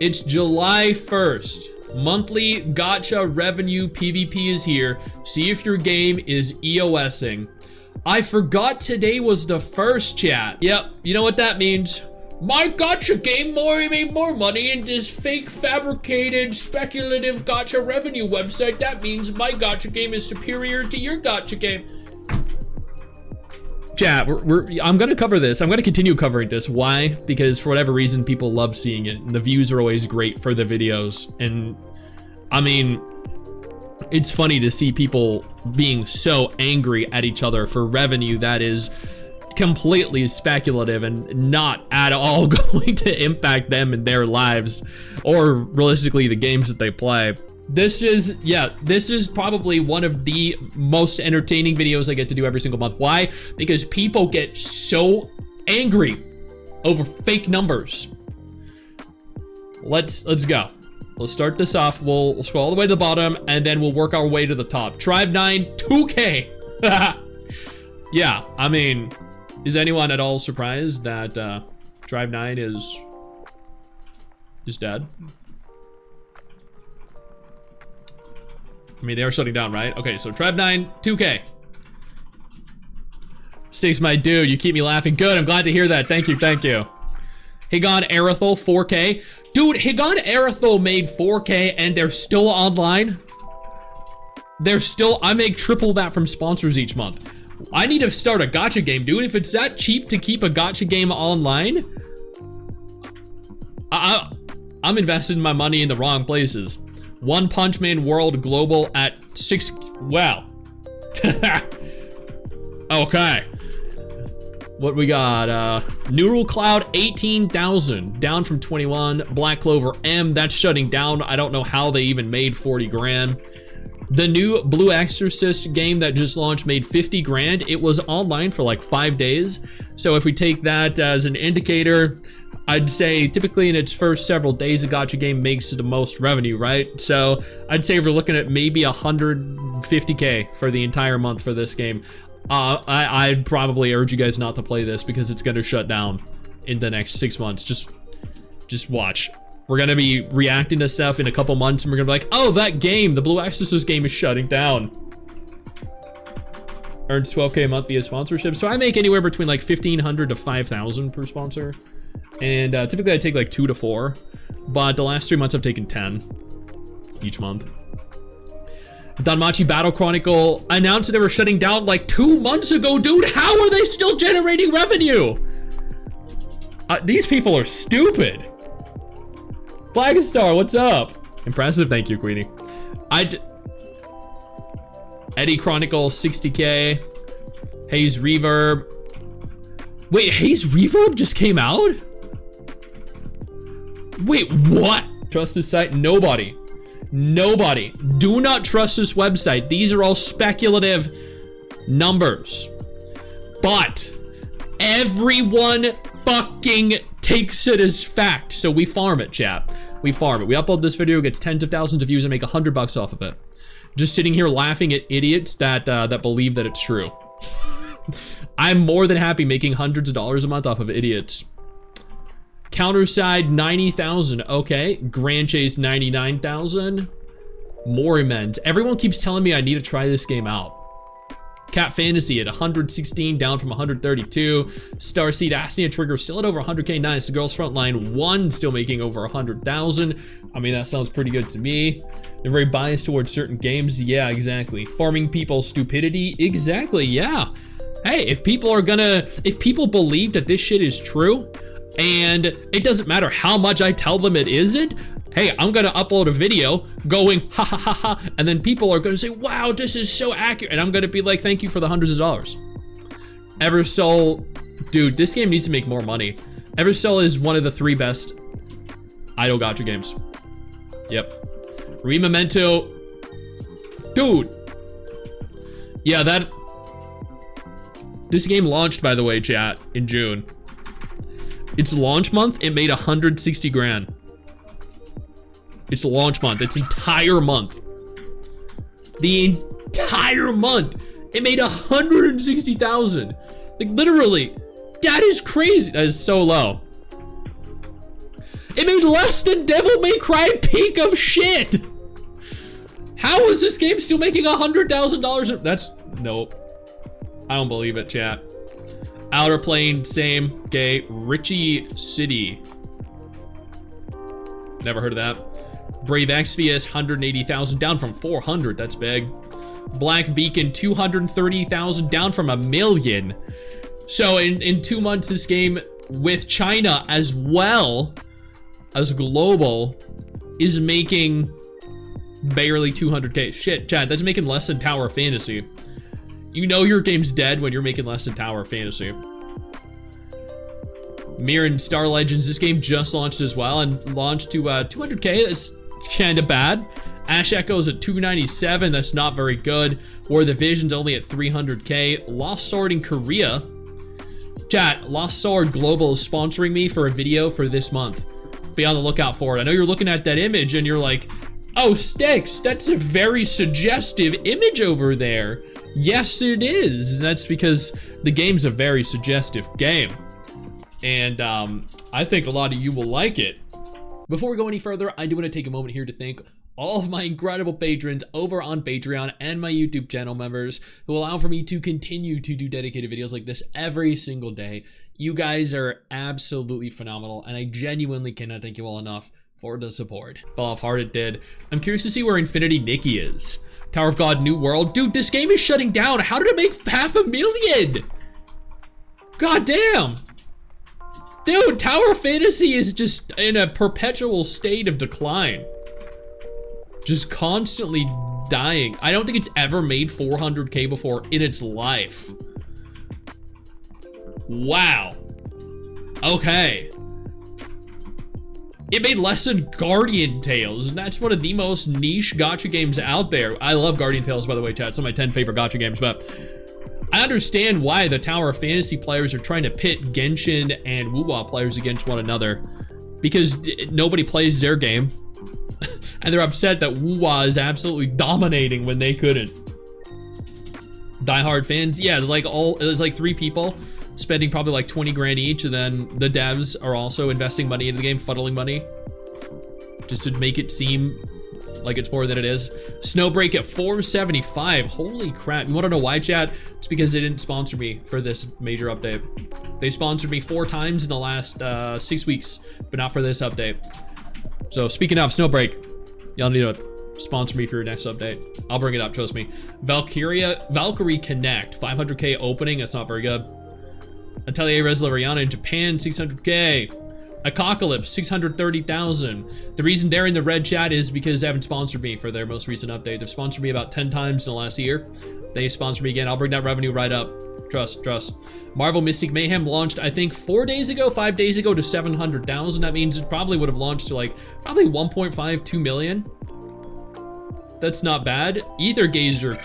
It's July 1st. Monthly Gacha revenue PvP is here. See if your game is EOSing. I forgot today was the first, chat. Yep, you know what that means. My Gacha game made more money in this fake, fabricated, speculative Gacha revenue website. That means my Gacha game is superior to your Gacha game. Chat, I'm gonna cover this. I'm gonna continue covering this. Why? Because for whatever reason, people love seeing it. And the views are always great for the videos. And I mean, it's funny to see people being so angry at each other for revenue that is completely speculative and not at all going to impact them in their lives or realistically the games that they play. This is probably one of the most entertaining videos I get to do every single month. Why? Because people get so angry over fake numbers. Let's go. We'll start this off. We'll scroll all the way to the bottom and then we'll work our way to the top. Tribe 9 2K. Yeah, I mean, is anyone at all surprised that Tribe 9 is dead? I mean, they are shutting down, right? Okay, so Tribe 9 2K. Stix, my dude, you keep me laughing. Good, I'm glad to hear that. Thank you, thank you. Higon Arethel 4K. Dude, Higon Arethel made 4K and they're still online. I make triple that from sponsors each month. I need to start a gacha game, dude. If it's that cheap to keep a gacha game online, I'm investing my money in the wrong places. One Punch Man World Global at 6, wow. Okay. What we got? Neural Cloud 18,000, down from 21. Black Clover M, that's shutting down. I don't know how they even made 40 grand. The new Blue Exorcist game that just launched made 50 grand. It was online for like 5 days. So if we take that as an indicator, I'd say typically in its first several days, a gacha game makes the most revenue, right? So I'd say we're looking at maybe 150K for the entire month for this game. I'd probably urge you guys not to play this because it's gonna shut down in the next 6 months. Just watch. We're gonna be reacting to stuff in a couple months and we're gonna be like, oh, that game, the Blue Exorcist game is shutting down. Earns 12K a month via sponsorship. So I make anywhere between like 1,500 to 5,000 per sponsor. And typically I take like 2 to 4, but the last 3 months I've taken 10 each month. Danmachi Battle Chronicle announced that they were shutting down like 2 months ago, dude. How are they still generating revenue? These people are stupid. Black Star, what's up? Impressive, thank you, Queenie. Eddie Chronicle 60K. Haze Reverb. Wait, Haze Reverb just came out? Wait, what? Trust this site? Nobody. Nobody. Do not trust this website. These are all speculative numbers. But everyone fucking takes it as fact. So we farm it, chat. We farm it. We upload this video, gets tens of thousands of views and make $100 off of it. Just sitting here laughing at idiots that believe that it's true. I'm more than happy making hundreds of dollars a month off of idiots. Counterside 90,000. Okay. Grand Chase 99,000. Moriment. Everyone keeps telling me I need to try this game out. Cat Fantasy at 116, down from 132. Starseed Asnia Trigger still at over 100K. Nice. The Girls Frontline 1 still making over 100,000. I mean, that sounds pretty good to me. They're very biased towards certain games. Yeah, exactly. Farming people's stupidity. Exactly. Yeah. Hey, if people believe that this shit is true, and it doesn't matter how much I tell them it isn't, hey, I'm gonna upload a video going ha ha ha ha, and then people are gonna say, wow, this is so accurate, and I'm gonna be like, thank you for the hundreds of dollars. Eversoul, dude, this game needs to make more money. Eversoul is one of the 3 best idle gacha games. Yep. Rememento, dude. Yeah, this game launched, by the way, chat, in June. Its launch month, it made 160 grand. It's launch month, its entire month. The entire month, it made 160,000. Like literally, that is crazy. That is so low. It made less than Devil May Cry peak of shit. How is this game still making $100,000? That's, nope. I don't believe it, chat. Outer Plane, same. Okay, Richie City. Never heard of that. Brave Exvius, 180,000, down from 400, that's big. Black Beacon, 230,000, down from 1 million. So in 2 months, this game with China as well as global is making barely 200K. Shit, chat, that's making less than Tower of Fantasy. You know your game's dead when you're making less than Tower of Fantasy. Mirror and Star Legends, this game just launched as well and launched to 200K. That's kind of bad. Ash Echo's at 297, that's not very good. War of the Vision's only at 300K. Lost Sword in Korea. Chat, Lost Sword Global is sponsoring me for a video for this month. Be on the lookout for it. I know you're looking at that image and you're like, oh, Stix, that's a very suggestive image over there. Yes, it is. That's because the game's a very suggestive game. And I think a lot of you will like it. Before we go any further, I do want to take a moment here to thank all of my incredible patrons over on Patreon and my YouTube channel members who allow for me to continue to do dedicated videos like this every single day. You guys are absolutely phenomenal, and I genuinely cannot thank you all enough for the support. Fell off hard, it did. I'm curious to see where Infinity Nikki is. Tower of God, New World. Dude, this game is shutting down. How did it make 500,000? God damn. Dude, Tower of Fantasy is just in a perpetual state of decline. Just constantly dying. I don't think it's ever made 400K before in its life. Wow. Okay. It made less than Guardian Tales, and that's one of the most niche gacha games out there. I love Guardian Tales, by the way, chat. It's one of my 10 favorite gacha games, but I understand why the Tower of Fantasy players are trying to pit Genshin and Wuwa players against one another, because nobody plays their game, and they're upset that Wuwa is absolutely dominating when they couldn't. Die-hard fans, yeah, there's like 3 people spending probably like 20 grand each, and then the devs are also investing money into the game, funneling money, just to make it seem like it's more than it is. Snowbreak at 475, holy crap. You wanna know why, chat? It's because they didn't sponsor me for this major update. They sponsored me 4 times in the last 6 weeks, but not for this update. So speaking of Snowbreak, y'all need to sponsor me for your next update. I'll bring it up, trust me. Valkyrie Connect, 500K opening, that's not very good. Atelier Reslariana in Japan, 600K. Apocalypse, 630,000. The reason they're in the red, chat, is because they haven't sponsored me for their most recent update. They've sponsored me about 10 times in the last year. They sponsor me again. I'll bring that revenue right up. Trust. Marvel Mystic Mayhem launched, I think 5 days ago to 700,000. That means it probably would have launched to like, probably 1.5, 2 million. That's not bad. Ether Gazer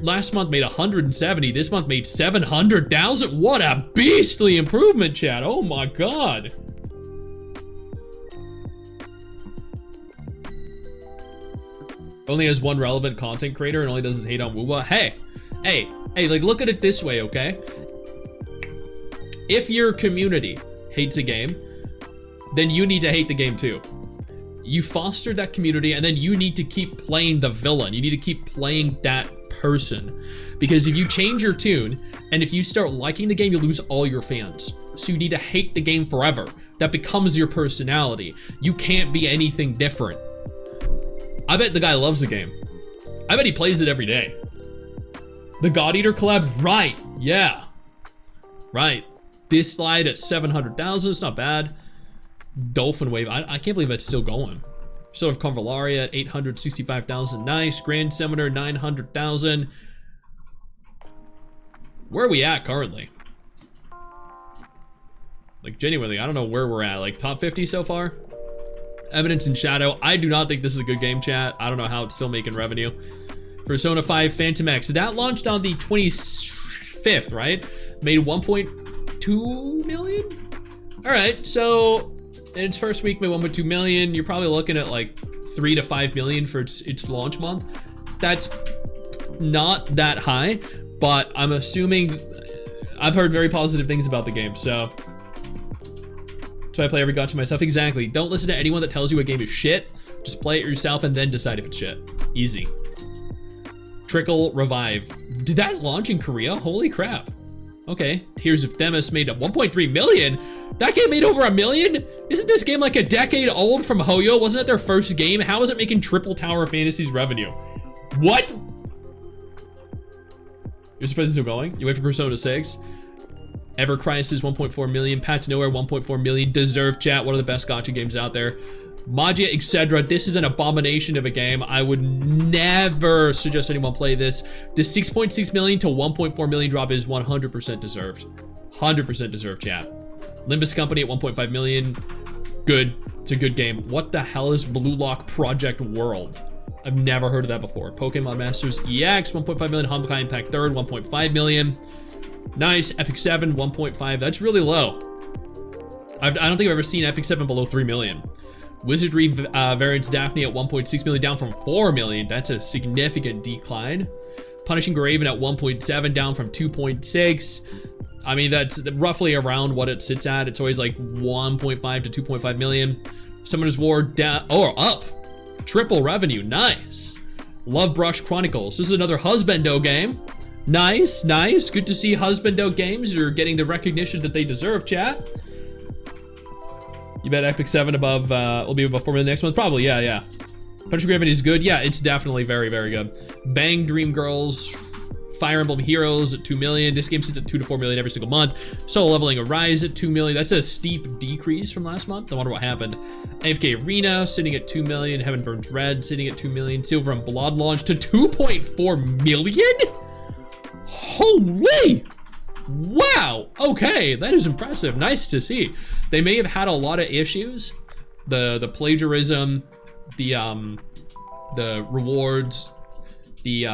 last month made 170. This month made 700,000. What a beastly improvement, chat. Oh my God. Only has 1 relevant content creator and only does his hate on Wuba. Hey, like look at it this way, okay? If your community hates a game, then you need to hate the game too. You fostered that community, and then you need to keep playing the villain. You need to keep playing that person. Because if you change your tune, and if you start liking the game, you lose all your fans. So you need to hate the game forever. That becomes your personality. You can't be anything different. I bet the guy loves the game. I bet he plays it every day. The God Eater collab, right, yeah. Right. This slide at 700,000, it's not bad. Dolphin Wave, I can't believe that's still going. Sword of Convallaria at 865,000, nice. Grand Summoner, 900,000. Where are we at currently? Like genuinely, I don't know where we're at, like top 50 so far? Evidence in Shadow, I do not think this is a good game, chat. I don't know how it's still making revenue. Persona 5 Phantom X, that launched on the 25th, right? Made 1.2 million? All right, so in its first week, made 1.2 million. You're probably looking at like 3 to 5 million for its launch month. That's not that high, but I'm assuming, I've heard very positive things about the game, so That's why I play every gacha myself. Exactly. Don't listen to anyone that tells you a game is shit. Just play it yourself and then decide if it's shit. Easy. Trickle Revive. Did that launch in Korea? Holy crap. Okay. Tears of Themis made 1.3 million. That game made over $1 million? Isn't this game like a decade old from Hoyo? Wasn't it their first game? How is it making triple Tower of Fantasy's revenue? What? You're surprised it's still going? You wait for Persona 6? Ever Crisis 1.4 million. Path to Nowhere 1.4 million. Deserve Chat, one of the best gacha games out there. Magia, etc. This is an abomination of a game. I would never suggest anyone play this. The 6.6 million to 1.4 million drop is 100% deserved. 100% deserved, chat. Limbus Company at 1.5 million. Good. It's a good game. What the hell is Blue Lock Project World? I've never heard of that before. Pokemon Masters EX 1.5 million. Honkai Impact 3rd 1.5 million. Nice. Epic 7 1.5. That's really low. I don't think I've ever seen Epic 7 below 3 million. Wizardry Variants Daphne at 1.6 million, down from 4 million. That's a significant decline. Punishing Graven at 1.7, down from 2.6. I mean, that's roughly around what it sits at. It's always like 1.5 to 2.5 million. Summoner's War down, up. Triple revenue, nice. Love Brush Chronicles. This is another Husbando game. Nice, nice. Good to see Husbando games are getting the recognition that they deserve, chat. You bet Epic 7 above, will be above 4 million next month? Probably, yeah. Punch Graven is good. Yeah, it's definitely very, very good. Bang Dream Girls, Fire Emblem Heroes at 2 million. This game sits at 2 to 4 million every single month. Solo Leveling Arise at 2 million. That's a steep decrease from last month. I wonder what happened. AFK Arena sitting at 2 million. Heaven Burns Red sitting at 2 million. Silver and Blood launched to 2.4 million? Holy! Wow, okay, that is impressive. Nice to see. They may have had a lot of issues. The plagiarism, the rewards, the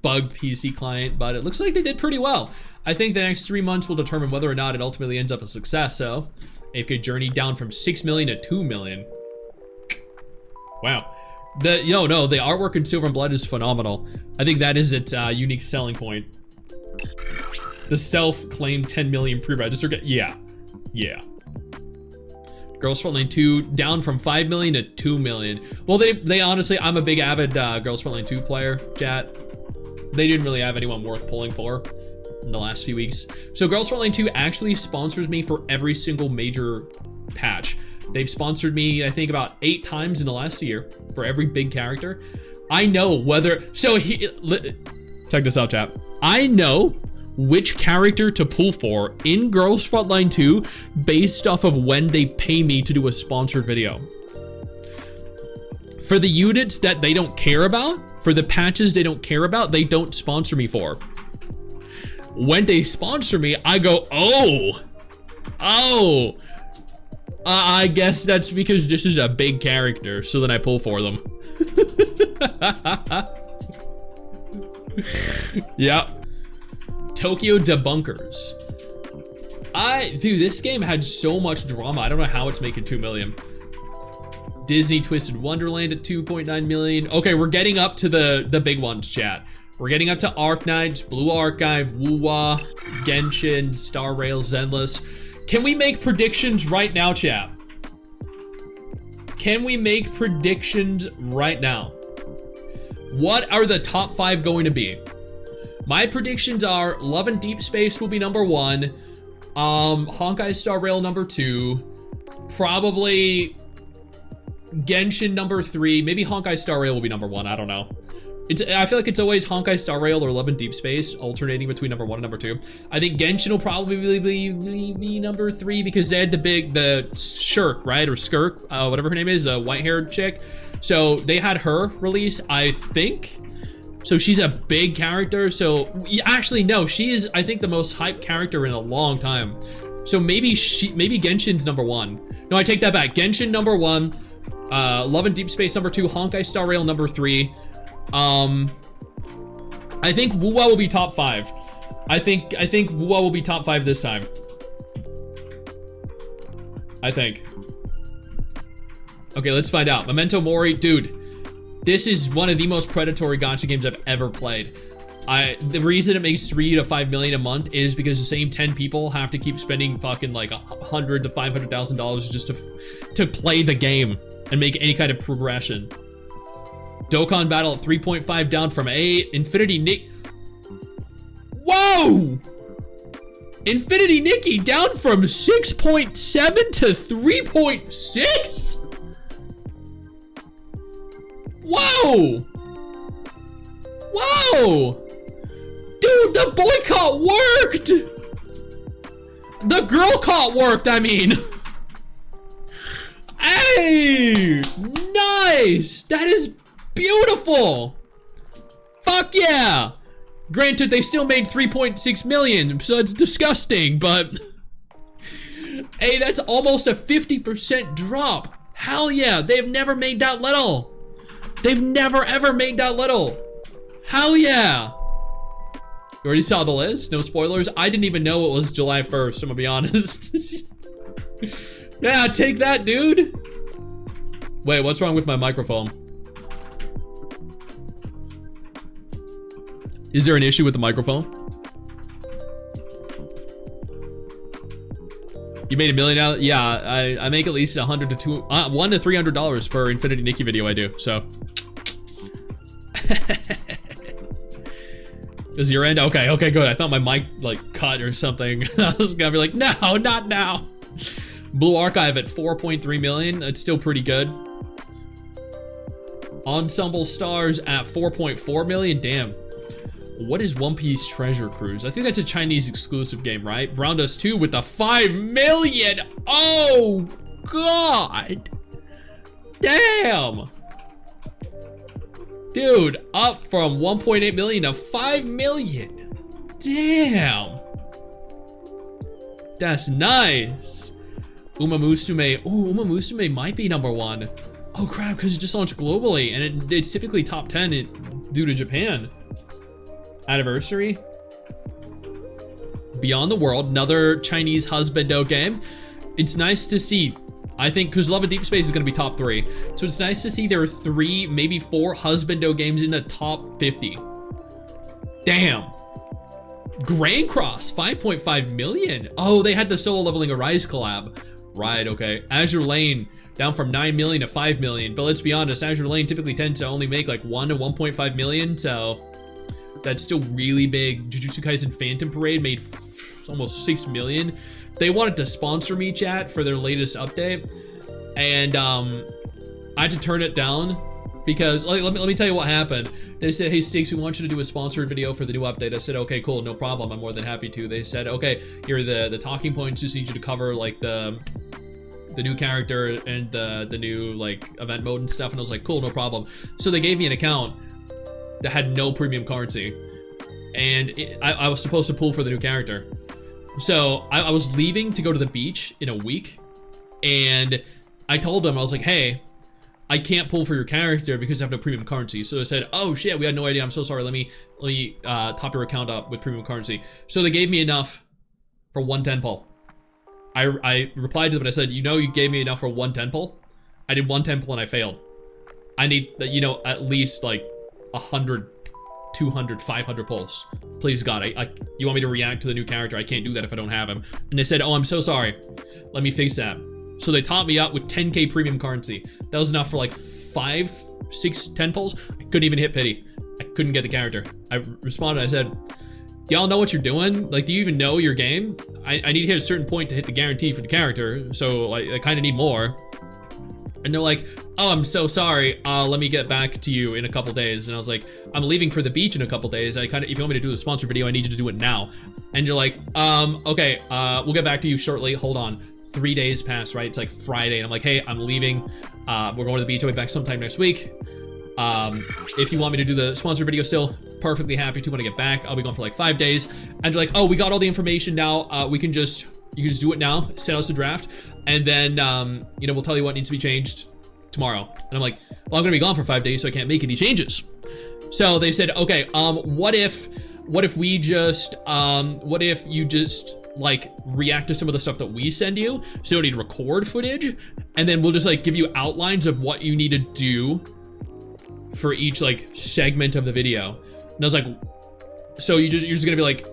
bugged PC client, but it looks like they did pretty well. I think the next 3 months will determine whether or not it ultimately ends up a success. So, AFK Journey down from 6 million to 2 million. Wow. The artwork in Silver and Blood is phenomenal. I think that is its unique selling point. The self-claimed 10 million pre-register. Yeah. Girls Frontline 2 down from 5 million to 2 million. Well, they honestly, I'm a big avid Girls Frontline 2 player, chat. They didn't really have anyone worth pulling for in the last few weeks. So Girls Frontline 2 actually sponsors me for every single major patch. They've sponsored me, I think, about 8 times in the last year for every big character. I know whether, check this out, chat. I know which character to pull for in Girls Frontline 2 based off of when they pay me to do a sponsored video. For the units that they don't care about, for the patches they don't care about, they don't sponsor me for. When they sponsor me, I go, I guess that's because this is a big character, so then I pull for them. Yep. Tokyo Debunkers. Dude, this game had so much drama. I don't know how it's making 2 million. Disney Twisted Wonderland at 2.9 million. Okay, we're getting up to the big ones, chat. We're getting up to Arc Knights, Blue Archive, Wuwa, Genshin, Star Rail, Zenless. Can we make predictions right now, chat? Can we make predictions right now? What are the top 5 going to be? My predictions are Love and Deep Space will be number 1. Honkai Star Rail number 2. Probably Genshin number 3. Maybe Honkai Star Rail will be number 1. I don't know. I feel like it's always Honkai Star Rail or Love and Deep Space, alternating between number 1 and number 2. I think Genshin will probably be number 3 because they had the Shirk, right? Or Skirk, whatever her name is, a white-haired chick. So they had her release, I think. So she's a big character. So actually, no, she is, I think, the most hyped character in a long time. So maybe Genshin's number 1. No, I take that back. Genshin number 1, Love and Deep Space number 2, Honkai Star Rail number 3. I think Wuwa will be top 5. I think Wuwa will be top 5 this time. I think. Okay, let's find out. Memento Mori, dude. This is one of the most predatory gacha games I've ever played. The reason it makes 3 to 5 million a month is because the same 10 people have to keep spending fucking like $100,000 to $500,000 just to play the game and make any kind of progression. Dokkan Battle at 3.5 down from 8. Infinity Nick. Whoa! Infinity Nikki down from 6.7 to 3.6? Whoa! Whoa! Dude, the boycott worked! The girl caught worked, I mean. Hey! Nice! That is beautiful! Fuck yeah! Granted, they still made 3.6 million, so it's disgusting, but hey, that's almost a 50% drop. Hell yeah, they've never made that little. They've never ever made that little. Hell yeah. You already saw the list? No spoilers? I didn't even know it was July 1st, I'm gonna be honest. Yeah, take that, dude. Wait, what's wrong with my microphone? Is there an issue with the microphone? You made $1 million? Yeah, I make at least $100 to $100 to $300 per Infinity Nikki video I do, so. Is your end? Okay, good. I thought my mic like cut or something. I was gonna be like, no, not now. Blue Archive at 4.3 million. It's still pretty good. Ensemble Stars at 4.4 million. Damn. What is One Piece Treasure Cruise? I think that's a Chinese exclusive game, right? Brown Dust 2 with the 5 million. Oh, God. Damn. Dude, up from 1.8 million to 5 million. Damn. That's nice. Uma Musume. Ooh, Uma Musume might be #1. Oh crap, because it just launched globally and it's typically top 10 due to Japan. Anniversary. Beyond the World, another Chinese husbando game. It's nice to see. I think because Love and Deep Space is going to be top 3. So it's nice to see there are 3, maybe 4 husbando games in the top 50. Damn. Grand Cross, 5.5 million. Oh, they had the Solo Leveling Arise collab. Right, okay. Azure Lane, down from 9 million to 5 million. But let's be honest, Azure Lane typically tends to only make like 1 to 1.5 million. So that's still really big. Jujutsu Kaisen Phantom Parade made almost 6 million. They wanted to sponsor me, chat, for their latest update. And I had to turn it down because let me tell you what happened. They said, hey Stix, we want you to do a sponsored video for the new update. I said, okay, cool, no problem. I'm more than happy to. They said, okay, here are the talking points. Just need you to cover like the new character and the new like event mode and stuff. And I was like, cool, no problem. So they gave me an account that had no premium currency. And I was supposed to pull for the new character. So I was leaving to go to the beach in a week. And I told them, I was like, hey, I can't pull for your character because I have no premium currency. So they said, oh shit, we had no idea. I'm so sorry. Let me top your account up with premium currency. So they gave me enough for 1 10 pull. I replied to them and I said, you know, you gave me enough for 1 10 pull. I did 1 10 pull and I failed. I need, you know, at least like 100, 200, 500 pulls. Please God, you want me to react to the new character? I can't do that if I don't have him. And they said, oh, I'm so sorry. Let me fix that. So they topped me up with 10k premium currency. That was enough for like 5, 6, 10 pulls. I couldn't even hit pity. I couldn't get the character. I responded, I said, y'all know what you're doing? Like, do you even know your game? I need to hit a certain point to hit the guarantee for the character. So like, I kind of need more. And they're like, oh, I'm so sorry. Let me get back to you in a couple days. And I was like, I'm leaving for the beach in a couple days. If you want me to do the sponsor video, I need you to do it now. And you're like, okay, we'll get back to you shortly. Hold on. 3 days pass, right? It's like Friday. And I'm like, hey, I'm leaving. We're going to the beach. I'll be back sometime next week. If you want me to do the sponsor video still, perfectly happy to when I get back. I'll be gone for like 5 days. And they're like, oh, we got all the information now. You can just do it now. Send us the draft. And then, you know, we'll tell you what needs to be changed tomorrow. And I'm like, well, I'm gonna be gone for 5 days, so I can't make any changes. So they said, okay, what if you just like react to some of the stuff that we send you, so you don't need to record footage, and then we'll just like give you outlines of what you need to do for each like segment of the video. And I was like, So you're just gonna be like,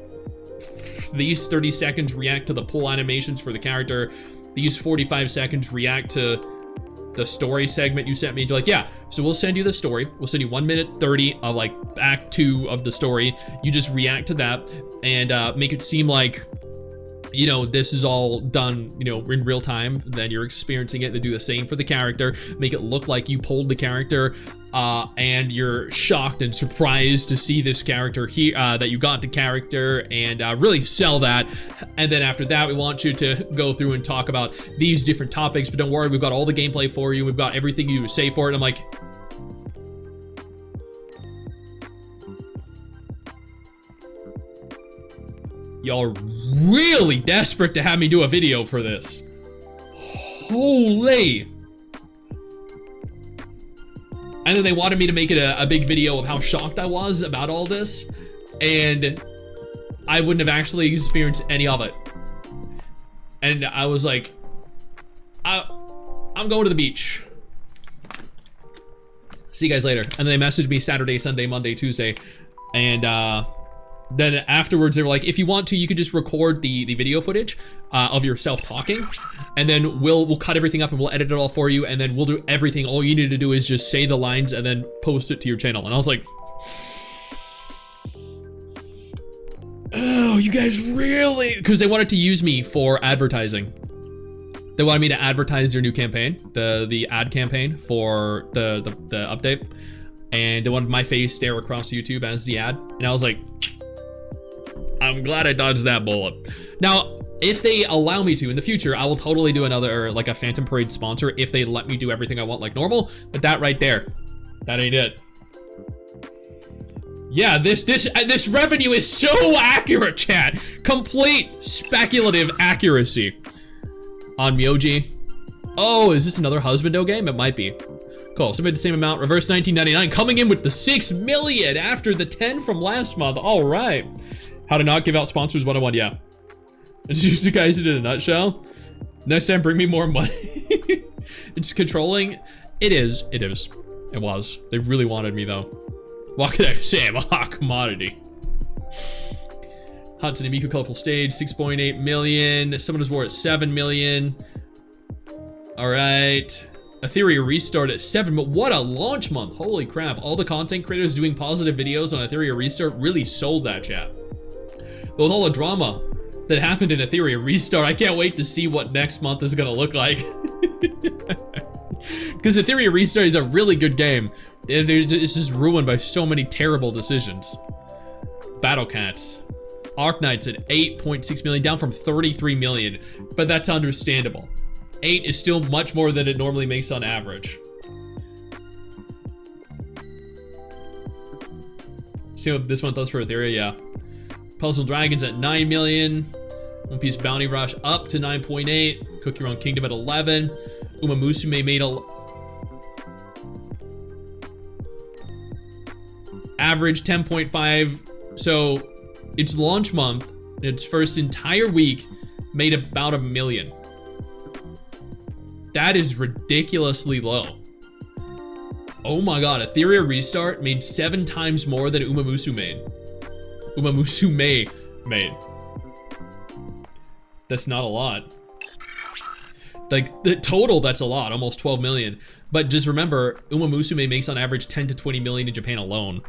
these 30 seconds react to the pull animations for the character. These 45 seconds react to the story segment you sent me. You're like, yeah, so we'll send you the story. We'll send you 1 minute 30 of like act 2 of the story. You just react to that and make it seem like, you know, this is all done, you know, in real time. Then you're experiencing it. They do the same for the character. Make it look like you pulled the character and you're shocked and surprised to see this character here, that you got the character, and really sell that. And then after that, we want you to go through and talk about these different topics, but don't worry, we've got all the gameplay for you. We've got everything you say for it. I'm like, y'all are really desperate to have me do a video for this. Holy. And then they wanted me to make it a big video of how shocked I was about all this, and I wouldn't have actually experienced any of it. And I was like, I'm going to the beach. See you guys later. And then they messaged me Saturday, Sunday, Monday, Tuesday, and then afterwards they were like, if you want to, you could just record the video footage of yourself talking, and then we'll cut everything up and we'll edit it all for you, and then we'll do everything. All you need to do is just say the lines and then post it to your channel. And I was like, oh, you guys really? Because they wanted to use me for advertising. They wanted me to advertise their new campaign, the ad campaign for the update, and they wanted my face there across YouTube as the ad. And I was like, I'm glad I dodged that bullet. Now, if they allow me to in the future, I will totally do another, like a Phantom Parade sponsor if they let me do everything I want like normal. But that right there, that ain't it. Yeah, this revenue is so accurate, chat. Complete speculative accuracy on Myoji. Oh, is this another Husbando game? It might be. Cool, submit the same amount, reverse 1999, coming in with the 6 million after the 10 from last month. All right. How to not give out sponsors 101, yeah. It's just you guys in a nutshell. Next time, bring me more money. It's controlling. It is. It was. They really wanted me though. What can I say? I'm a hot commodity. Hatsune Miku Colorful Stage, 6.8 million. Summoner's War at 7 million. All right. Etheria Restart at 7, but what a launch month. Holy crap. All the content creators doing positive videos on Etheria Restart really sold that, chat. But with all the drama that happened in Etheria Restart, I can't wait to see what next month is gonna look like. Because Etheria Restart is a really good game. It's just ruined by so many terrible decisions. Battle Cats. Arknights at 8.6 million, down from 33 million, but that's understandable. 8 is still much more than it normally makes on average. See what this one does for Etheria, yeah. Puzzle Dragons at 9 million. One Piece Bounty Rush up to 9.8. Cook Your Own Kingdom at 11. Uma Musume made a average 10.5. So its launch month, its first entire week, made about 1 million. That is ridiculously low. Oh my god, Etheria Restart made 7 times more than Uma Musume made. That's not a lot. Like, the total, that's a lot, almost 12 million. But just remember, Uma Musume makes on average 10 to 20 million in Japan alone.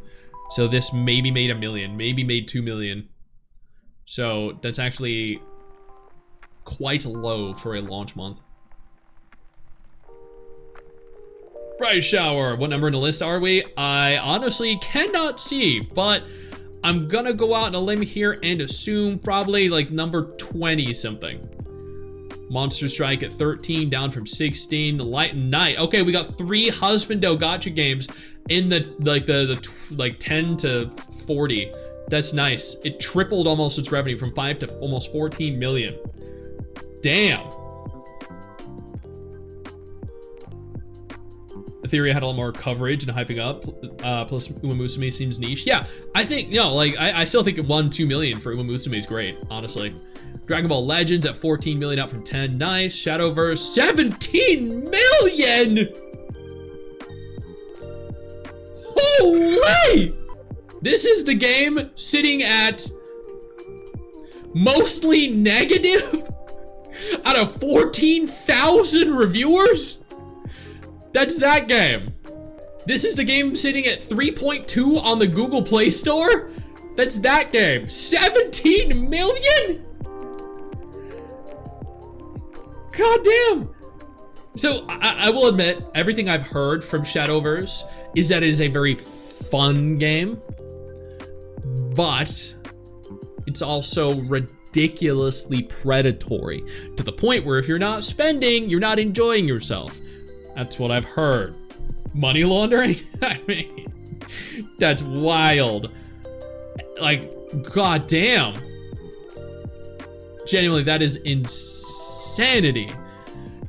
So this maybe made 1 million, maybe made 2 million. So that's actually quite low for a launch month. Price shower, what number in the list are we? I honestly cannot see, but I'm gonna go out on a limb here and assume probably like number 20 something. Monster Strike at 13, down from 16. Light and Night. Okay, we got 3 Husbando Gacha games in the 10 to 40. That's nice. It tripled almost its revenue from 5 to almost 14 million. Damn. Etheria had a lot more coverage and hyping up. Plus Uma Musume seems niche. Yeah, I think, like, I still think it won 2 million for Uma Musume is great, honestly. Dragon Ball Legends at 14 million, out from 10. Nice. Shadowverse, 17 million! Holy! This is the game sitting at mostly negative out of 14,000 reviewers. That's that game. This is the game sitting at 3.2 on the Google Play Store. That's that game. 17 million? God damn. So I will admit, everything I've heard from Shadowverse is that it is a very fun game, but it's also ridiculously predatory to the point where if you're not spending, you're not enjoying yourself. That's what I've heard. Money laundering? I mean, that's wild. Like, god damn. Genuinely, that is insanity.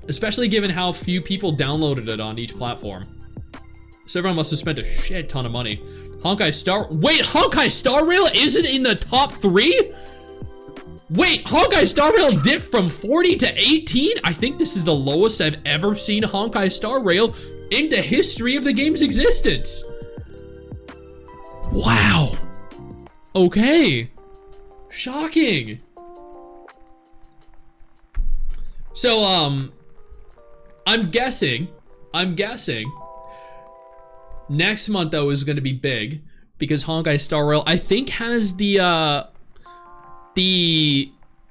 Especially given how few people downloaded it on each platform. So everyone must have spent a shit ton of money. Honkai Star Rail isn't in the top 3? Wait, Honkai Star Rail dipped from 40 to 18? I think this is the lowest I've ever seen Honkai Star Rail in the history of the game's existence. Wow. Okay. Shocking. So, I'm guessing next month though is gonna be big because Honkai Star Rail I think has the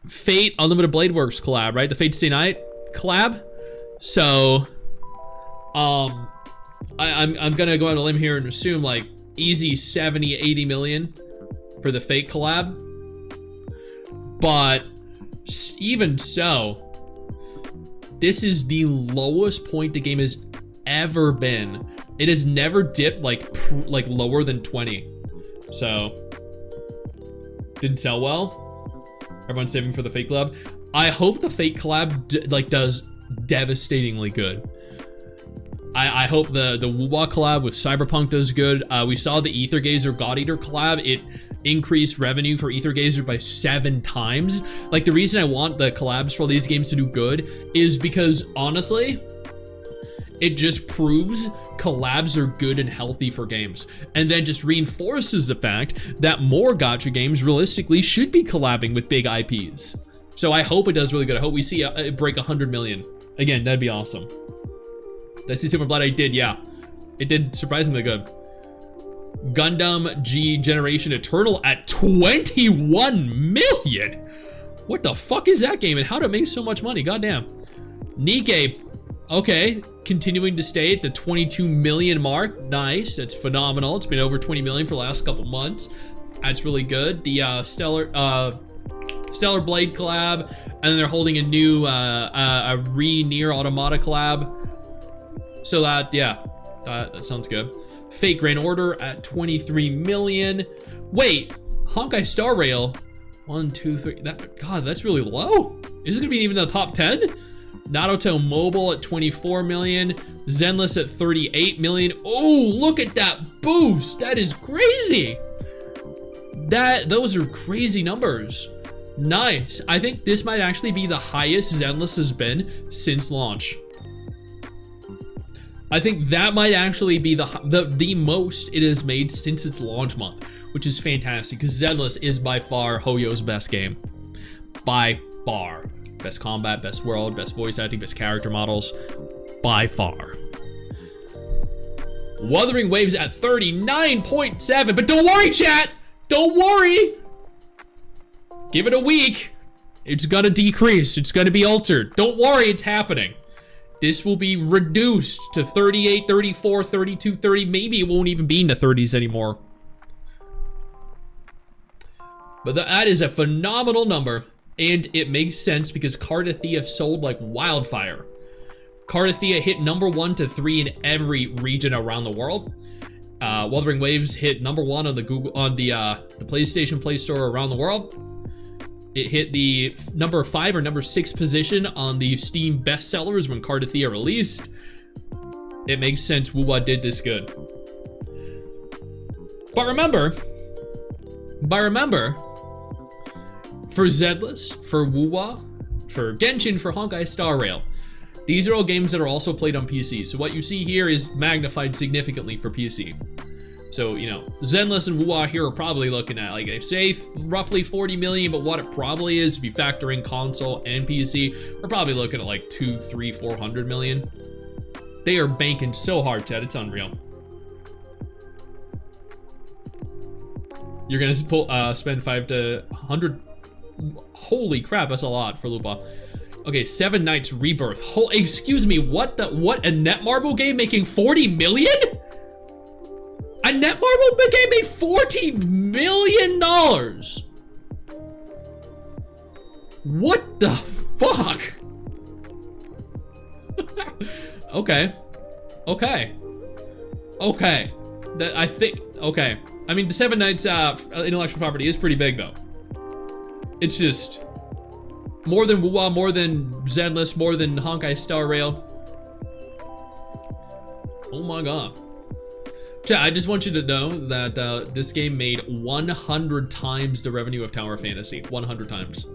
Fate Unlimited Blade Works collab, right? The Fate Stay Night collab. So I'm gonna go out on a limb here and assume like easy 70-80 million for the Fate collab. But even so, this is the lowest point the game has ever been. It has never dipped like lower than 20. So didn't sell well. Everyone's saving for the Fate collab. I hope the Fate collab does devastatingly good. I hope the Wuwa collab with Cyberpunk does good. We saw the Ether Gazer God Eater collab. It increased revenue for Ether Gazer by 7 times. Like, the reason I want the collabs for these games to do good is because, honestly, it just proves collabs are good and healthy for games, and then just reinforces the fact that more gacha games realistically should be collabing with big IPs. So I hope it does really good. I hope we see it break 100 million. Again, that'd be awesome. Did I see Silver Blood? I did, yeah. It did surprisingly good. Gundam G Generation Eternal at 21 million? What the fuck is that game and how did it make so much money? Goddamn. Nikkei, okay, continuing to stay at the 22 million mark. Nice, that's phenomenal. It's been over 20 million for the last couple months. That's really good. The Stellar Blade collab, and then they're holding a new Nier Automata collab. So that, yeah, that sounds good. Fate Grand Order at 23 million. Wait, Honkai Star Rail, 1, 2, 3. God, that's really low. Is it gonna be even the top 10? Naruto Mobile at 24 million. Zenless at 38 million. Oh, look at that boost. That is crazy. Those are crazy numbers. Nice. I think this might actually be the highest Zenless has been since launch. I think that might actually be the most it has made since its launch month, which is fantastic because Zenless is by far Hoyo's best game. By far. Best combat, best world, best voice acting, best character models. By far. Wuthering Waves at 39.7. But don't worry, chat! Don't worry! Give it a week. It's gonna decrease. It's gonna be altered. Don't worry, it's happening. This will be reduced to 38, 34, 32, 30. Maybe it won't even be in the 30s anymore. But that is a phenomenal number. And it makes sense because Cardathea sold like wildfire. Cardathea hit number 1 to 3 in every region around the world. Wuthering Waves hit number 1 on the PlayStation Play Store around the world. It hit the number 5 or number 6 position on the Steam bestsellers when Cardathea released. It makes sense Wuwa did this good. But remember, for Zenless, for Wuwa, for Genshin, for Honkai Star Rail, these are all games that are also played on PC. So what you see here is magnified significantly for PC. So, you know, Zenless and Wuwa here are probably looking at, like, they say roughly 40 million, but what it probably is, if you factor in console and PC, we're probably looking at like 200, 300, 400 million. They are banking so hard, Chad, it's unreal. You're gonna spend 5 to 100. Holy crap, that's a lot for Lupa. Okay, 7 Nights Rebirth. Excuse me, what a Netmarble game making 40 million? A Netmarble game made $40 million. What the fuck? Okay. I mean, the 7 Nights intellectual property is pretty big though. It's just more than Wuwa, more than Zenless, more than Honkai Star Rail. Oh my god. Chat, I just want you to know that this game made 100 times the revenue of Tower Fantasy. 100 times.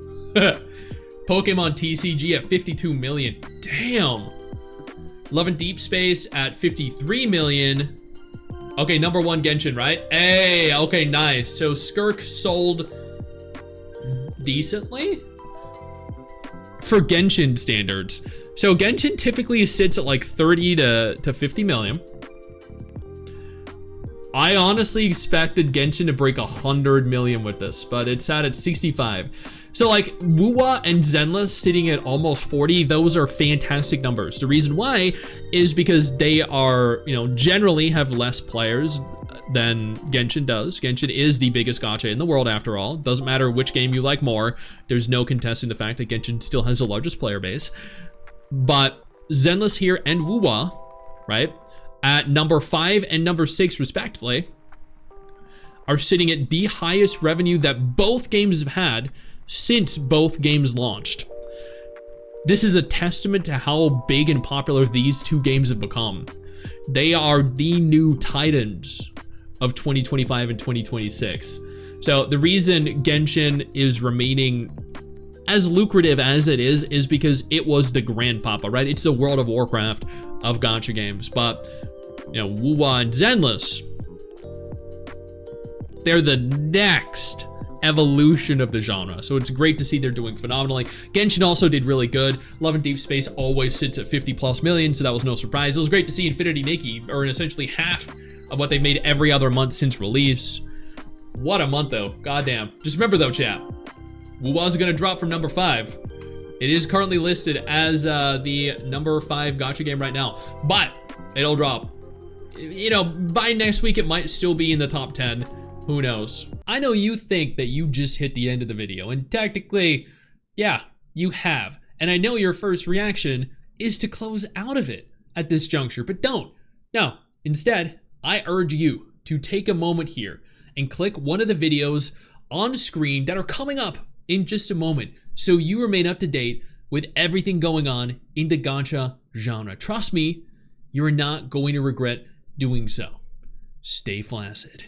Pokemon TCG at 52 million. Damn. Love and Deep Space at 53 million. Okay, number 1 Genshin, right? Hey, okay, nice. So Skirk sold decently for Genshin standards. So Genshin typically sits at like 30 to 50 million. I honestly expected Genshin to break 100 million with this, but it's at 65. So like Wuwa and Zenless sitting at almost 40, those are fantastic numbers. The reason why is because they are, you know, generally have less players than Genshin does. Genshin is the biggest gacha in the world after all. Doesn't matter which game you like more. There's no contesting the fact that Genshin still has the largest player base. But Zenless here and Wuwa, right, at number 5 and number 6 respectively, are sitting at the highest revenue that both games have had since both games launched. This is a testament to how big and popular these two games have become. They are the new titans of 2025 and 2026. So the reason Genshin is remaining as lucrative as it is because it was the grandpapa, right? It's the World of Warcraft of gacha games. But, you know, Wuwa and Zenless, they're the next evolution of the genre. So it's great to see they're doing phenomenally. Genshin also did really good. Love and Deep Space always sits at 50+ million, so that was no surprise. It was great to see Infinity Nikki earn essentially half of what they've made every other month since release. What a month though, goddamn. Just remember though, chat, Wuwa's gonna drop from number 5. It is currently listed as the number 5 gacha game right now, but it'll drop. You know, by next week it might still be in the top 10. Who knows? I know you think that you just hit the end of the video, and technically, yeah, you have. And I know your first reaction is to close out of it at this juncture, but don't. No, instead, I urge you to take a moment here and click one of the videos on screen that are coming up in just a moment so you remain up to date with everything going on in the gacha genre. Trust me, you're not going to regret doing so. Stay flaccid.